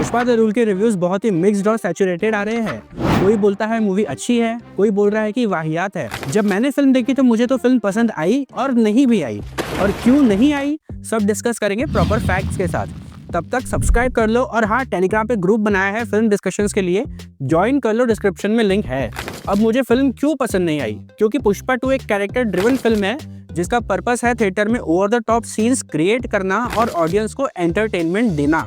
Pushpa the rule के reviews बहुत ही mixed और सैचुरेटेड आ रहे हैं। कोई बोलता है मूवी अच्छी है, कोई बोल रहा है कि वाहियात है। जब मैंने फिल्म देखी तो मुझे तो फिल्म पसंद आई और नहीं भी आई, और क्यों नहीं आई सब डिस्कस करेंगे प्रॉपर फैक्ट्स के साथ। तब तक सब्सक्राइब कर लो, और हाँ, टेलीग्राम पे ग्रुप बनाया है फिल्म डिस्कशंस के लिए, ज्वाइन कर लो, डिस्क्रिप्शन में लिंक है। अब मुझे फिल्म क्यों पसंद नहीं आई, क्योंकि पुष्पा 2 एक कैरेक्टर ड्रिवन फिल्म है जिसका पर्पस है थिएटर में over the top scenes create करना और ऑडियंस को एंटरटेनमेंट देना,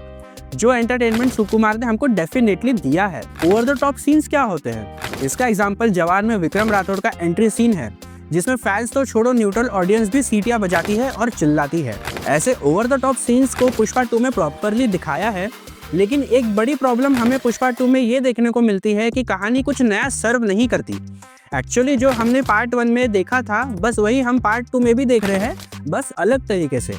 जो एंटरटेनमेंट सुकुमार ने हमको डेफिनेटली दिया है। ओवर द टॉप सीन्स क्या होते हैं? इसका एग्जांपल जवान में विक्रम राठौड़ का एंट्री सीन है, जिसमें फैंस तो छोड़ो, न्यूट्रल ऑडियंस भी सीटियां बजाती है और चिल्लाती है। ऐसे ओवर द टॉप सीन्स को पुष्पा 2 में प्रॉपरली दिखाया है, लेकिन एक बड़ी प्रॉब्लम हमें पुष्पा 2 में ये देखने को मिलती है कि कहानी कुछ नया सर्व नहीं करती। एक्चुअली जो हमने पार्ट 1 में देखा था, बस वही हम पार्ट 2 में भी देख रहे हैं, बस अलग तरीके से।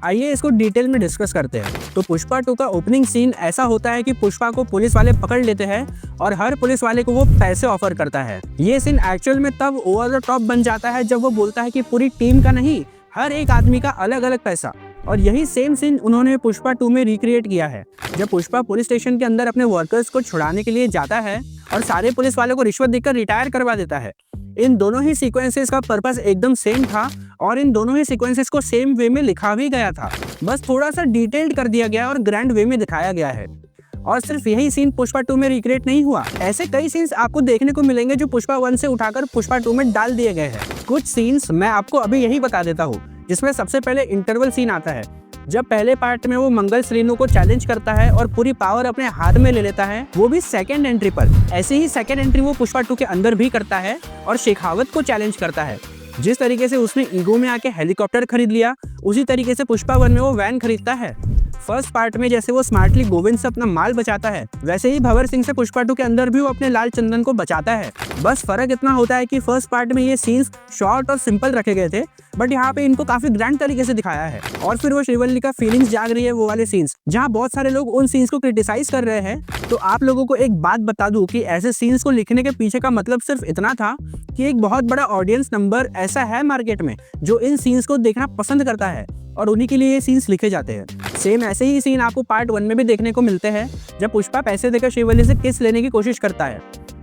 आइए इसको डिटेल में डिस्कस करते हैं। तो पुष्पा 2 का ओपनिंग सीन ऐसा होता है कि पुष्पा को पुलिस वाले पकड़ लेते हैं और हर पुलिस वाले को वो पैसे ऑफर करता है। ये सीन एक्चुअल में तब ओवर द टॉप बन जाता है जब वो बोलता है कि पूरी टीम का नहीं, हर एक आदमी का अलग अलग पैसा। और यही सेम सीन उन्होंने पुष्पा 2 में रिक्रिएट किया है, जब पुष्पा पुलिस स्टेशन के अंदर अपने वर्कर्स को छुड़ाने के लिए जाता है और सारे पुलिस वालों को रिश्वत देकर रिटायर करवा देता है। इन दोनों ही सीक्वेंसेस का पर्पस एकदम सेम था और इन दोनों ही सीक्वेंसेस को सेम वे में लिखा भी गया था, बस थोड़ा सा डिटेल्ड कर दिया गया और ग्रैंड वे में दिखाया गया है। और सिर्फ यही सीन पुष्पा 2 में रिक्रिएट नहीं हुआ, ऐसे कई सीन्स आपको देखने को मिलेंगे जो पुष्पा 1 से उठाकर पुष्पा 2 में डाल दिए गए हैं। कुछ सीन्स मैं आपको अभी यही बता देता हूँ, जिसमें सबसे पहले इंटरवल सीन आता है, जब पहले पार्ट में वो मंगल श्रीनु को चैलेंज करता है और पूरी पावर अपने हाथ में ले लेता है, वो भी सेकंड एंट्री पर। ऐसे ही सेकंड एंट्री वो पुष्पा 2 के अंदर भी करता है और शेखावत को चैलेंज करता है। जिस तरीके से उसने ईगो में आके हेलीकॉप्टर खरीद लिया, उसी तरीके से पुष्पा 1 में वो वैन खरीदता है। फर्स्ट पार्ट में जैसे वो स्मार्टली गोविंद से अपना माल बचाता है, वैसे ही भंवर सिंह से पुष्पा 2 के अंदर भी वो अपने लाल चंदन को बचाता है। बस फर्क इतना होता है कि फर्स्ट पार्ट में ये सीन्स शॉर्ट और सिंपल रखे गए थे, बट यहाँ पे इनको काफी ग्रैंड तरीके से दिखाया है। और फिर वो श्रीवल्ली का फीलिंग्स जाग रही है, वो वाले सीन्स जहाँ बहुत सारे लोग उन सीन्स को क्रिटिसाइज कर रहे हैं। तो आप लोगों को एक बात बता दूं कि ऐसे सीन्स को लिखने के पीछे का मतलब सिर्फ इतना था कि एक बहुत बड़ा ऑडियंस नंबर ऐसा है मार्केट में जो इन सीन्स को देखना पसंद करता है, और उन्हीं के लिए ये सीन्स लिखे जाते हैं। सेम ऐसे ही सीन आपको पार्ट 1 में भी देखने को मिलते हैं, जब पुष्पा पैसे देकर श्रीवल्ली से किस लेने की कोशिश करता है।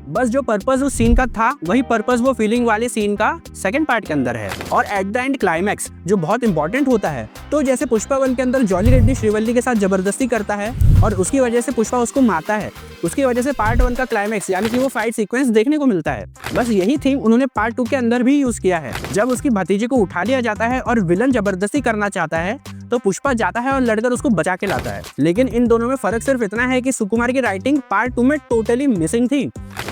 बस जो पर्पस उस सीन का था, वही पर्पस वो फीलिंग वाले सीन का सेकंड पार्ट के अंदर है। और एट द एंड क्लाइमैक्स जो बहुत इंपॉर्टेंट होता है, तो जैसे पुष्पा 1 के अंदर जॉली रेड्डी श्रीवल्ली के साथ जबरदस्ती करता है और उसकी वजह से पुष्पा उसको मारता है, उसकी वजह से पार्ट 1 का क्लाइमैक्स यानी कि वो फाइट सीक्वेंस देखने को मिलता है। बस यही थीम उन्होंने पार्ट 2 के अंदर भी यूज किया है। जब उसकी भतीजे को उठा लिया जाता है और विलन जबरदस्ती करना चाहता है, तो पुष्पा जाता है और लड़कर उसको बचा के लाता है। लेकिन इन दोनों में फर्क सिर्फ इतना है कि सुकुमार की राइटिंग पार्ट 2 में टोटली मिसिंग थी।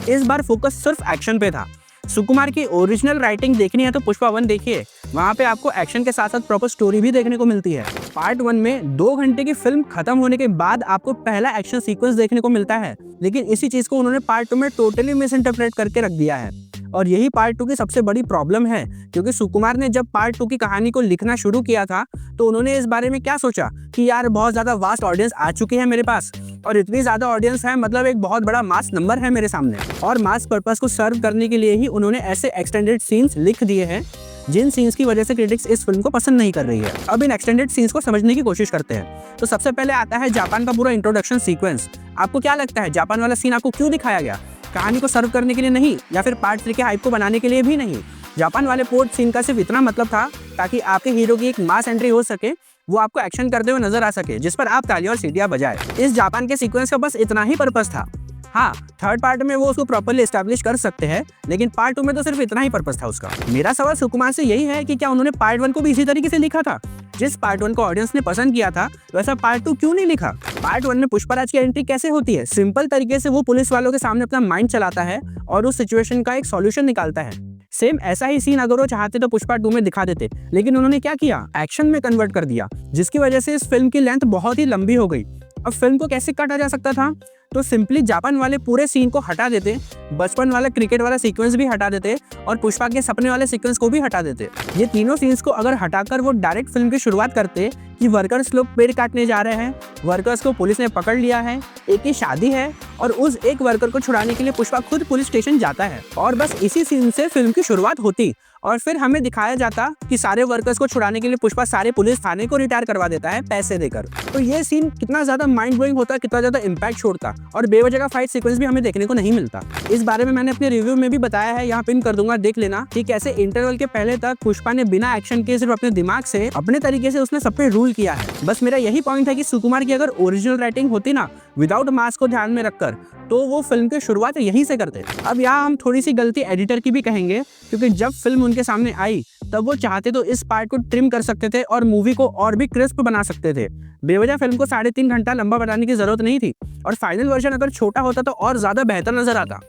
इस बार फोकस सिर्फ एक्शन पे था। सुकुमार की ओरिजिनल राइटिंग देखनी है तो पुष्पा 1 देखिए, वहाँ पे आपको एक्शन के साथ साथ प्रॉपर स्टोरी भी देखने को मिलती है। पार्ट 1 में 2 घंटे की फिल्म खत्म होने के बाद आपको पहला एक्शन सीक्वेंस देखने को मिलता है, लेकिन इसी चीज को उन्होंने पार्ट 2 में टोटली मिस इंटरप्रेट करके रख दिया है। और यही पार्ट 2 की सबसे बड़ी प्रॉब्लम है, क्योंकि सुकुमार ने जब पार्ट 2 की कहानी को लिखना शुरू किया था, तो उन्होंने इस बारे में क्या सोचा कि यार बहुत ज्यादा वास्ट ऑडियंस आ चुकी है मेरे पास, और इतनी ज्यादा ऑडियंस है मतलब एक बहुत बड़ा मास नंबर है मेरे सामने, और मास पर्पस को सर्व करने के लिए ही उन्होंने ऐसे एक्सटेंडेड सीन्स लिख दिए हैं, जिन सीन्स की वजह से क्रिटिक्स इस फिल्म को पसंद नहीं कर रही है। अब इन एक्सटेंडेड सीन्स को समझने की कोशिश करते हैं। तो सबसे पहले आता है जापान का पूरा इंट्रोडक्शन सीक्वेंस। आपको क्या लगता है जापान वाला सीन आपको क्यों दिखाया गया? कहानी को सर्व करने के लिए नहीं, या फिर पार्ट 3 के हाइप को बनाने के लिए भी नहीं। जापान वाले पोर्ट सीन का सिर्फ इतना मतलब था ताकि आपके हीरो की एक मास एंट्री हो सके, वो आपको एक्शन करते हुए नजर आ सके, जिस पर आप ताली और सीटियां बजाए। इस जापान के सीक्वेंस का बस इतना ही पर्पस था। हाँ, थर्ड पार्ट में वो उसको प्रॉपर्ली एस्टैब्लिश कर सकते हैं, लेकिन पार्ट 2 में तो सिर्फ इतना ही पर्पस था उसका। मेरा सवाल सुकुमार से यही है कि क्या उन्होंने पार्ट 1 को भी इसी तरीके से लिखा था? जिस पार्ट 1 को ऑडियंस ने पसंद किया था, वैसा पार्ट 2 क्यों नहीं लिखा? पार्ट 1 में पुष्पराज की एंट्री कैसे होती है? सिंपल तरीके से वो पुलिस वालों के सामने अपना माइंड चलाता है और उस सिचुएशन का एक सॉल्यूशन निकालता है। सेम ऐसा ही सीन अगर वो चाहते तो पुष्पा 2 में दिखा देते, लेकिन उन्होंने क्या किया, एक्शन में कन्वर्ट कर दिया, जिसकी वजह से इस फिल्म की लेंथ बहुत ही लंबी हो गई। अब फिल्म को कैसे काटा जा सकता था? तो सिंपली जापान वाले पूरे सीन को हटा देते, बचपन वाला क्रिकेट वाला सीक्वेंस भी हटा देते और पुष्पा के सपने वाले सीक्वेंस को भी हटा देते। ये तीनों सीन्स को अगर हटाकर वो डायरेक्ट फिल्म की शुरुआत करते कि वर्कर्स लोग पेड़ काटने जा रहे हैं, वर्कर्स को पुलिस ने पकड़ लिया है, एक की शादी है और उस एक वर्कर को छुड़ाने के लिए पुष्पा खुद पुलिस स्टेशन जाता है और बस इसी सीन से फिल्म की शुरुआत होती और फिर हमें दिखाया जाता कि सारे वर्कर्स को छुड़ाने के लिए पुष्पा सारे पुलिस थाने को रिटायर करवा देता है पैसे देकर। तो ये सीन कितना ज्यादा माइंड ब्लोइंग होता, कितना ज्यादा इम्पैक्ट छोड़ता और बेवजह का फाइट सीक्वेंस भी हमें देखने को नहीं मिलता। इस बारे में मैंने अपने रिव्यू में भी बताया है, यहाँ पिन कर दूंगा, देख लेना कि कैसे इंटरवल के पहले तक पुष्पा ने बिना एक्शन के सिर्फ अपने दिमाग से अपने तरीके से उसने सब पे रूल किया है। बस मेरा यही पॉइंट है कि सुकुमार की अगर ओरिजिनल राइटिंग होती ना, विदाउट मास को ध्यान में रखकर, तो वो फिल्म की शुरुआत यहीं से करते। अब यहाँ हम थोड़ी सी गलती एडिटर की भी कहेंगे, क्योंकि जब फिल्म उनके सामने आई तब वो चाहते तो इस पार्ट को ट्रिम कर सकते थे और मूवी को और भी क्रिस्प बना सकते थे। बेवजह फिल्म को 3.5 घंटा लंबा बनाने की जरूरत नहीं थी और फाइनल वर्जन अगर छोटा होता तो और ज्यादा बेहतर नजर आता।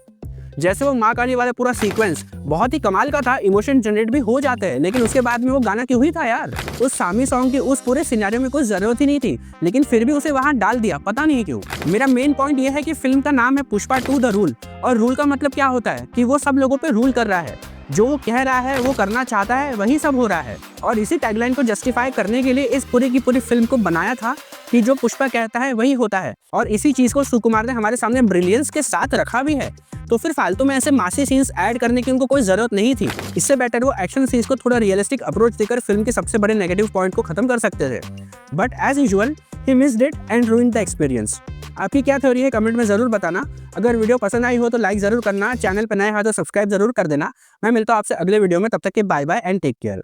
जैसे वो माँ काली वाला पूरा सीक्वेंस बहुत ही कमाल का था, इमोशन जनरेट भी हो जाते हैं, लेकिन उसके बाद में वो गाना क्यों ही था यार? उस सामी सॉन्ग की उस पूरे सिनेरियो में कोई जरूरत ही नहीं थी, लेकिन फिर भी उसे वहां डाल दिया, पता नहीं क्यों। मेरा मेन पॉइंट ये है कि फिल्म का नाम है पुष्पा 2 द रूल, और रूल का मतलब क्या होता है कि वो सब लोगों पे रूल कर रहा है, जो वो कह रहा है, वो करना चाहता है, वही सब हो रहा है। और इसी टैगलाइन को जस्टिफाई करने के लिए इस पूरी की पूरी फिल्म को बनाया था कि जो पुष्पा कहता है वही होता है, और इसी चीज को सुकुमार ने हमारे सामने ब्रिलियंस के साथ रखा भी है। तो फिर फालतू में ऐसे मासी सीन्स ऐड करने की उनको कोई जरूरत नहीं थी। इससे बेटर वो एक्शन सीन्स को थोड़ा रियलिस्टिक अप्रोच देकर फिल्म के सबसे बड़े नेगेटिव पॉइंट को खत्म कर सकते थे। बट एज यूजुअल ही missed it and ruined the experience. आपकी क्या थ्योरी है कमेंट में जरूर बताना। अगर वीडियो पसंद आई हो तो लाइक जरूर करना, चैनल पर नए हो तो सब्सक्राइब जरूर कर देना। मैं मिलता हूँ आपसे अगले वीडियो में, तब तक के bye bye and take care.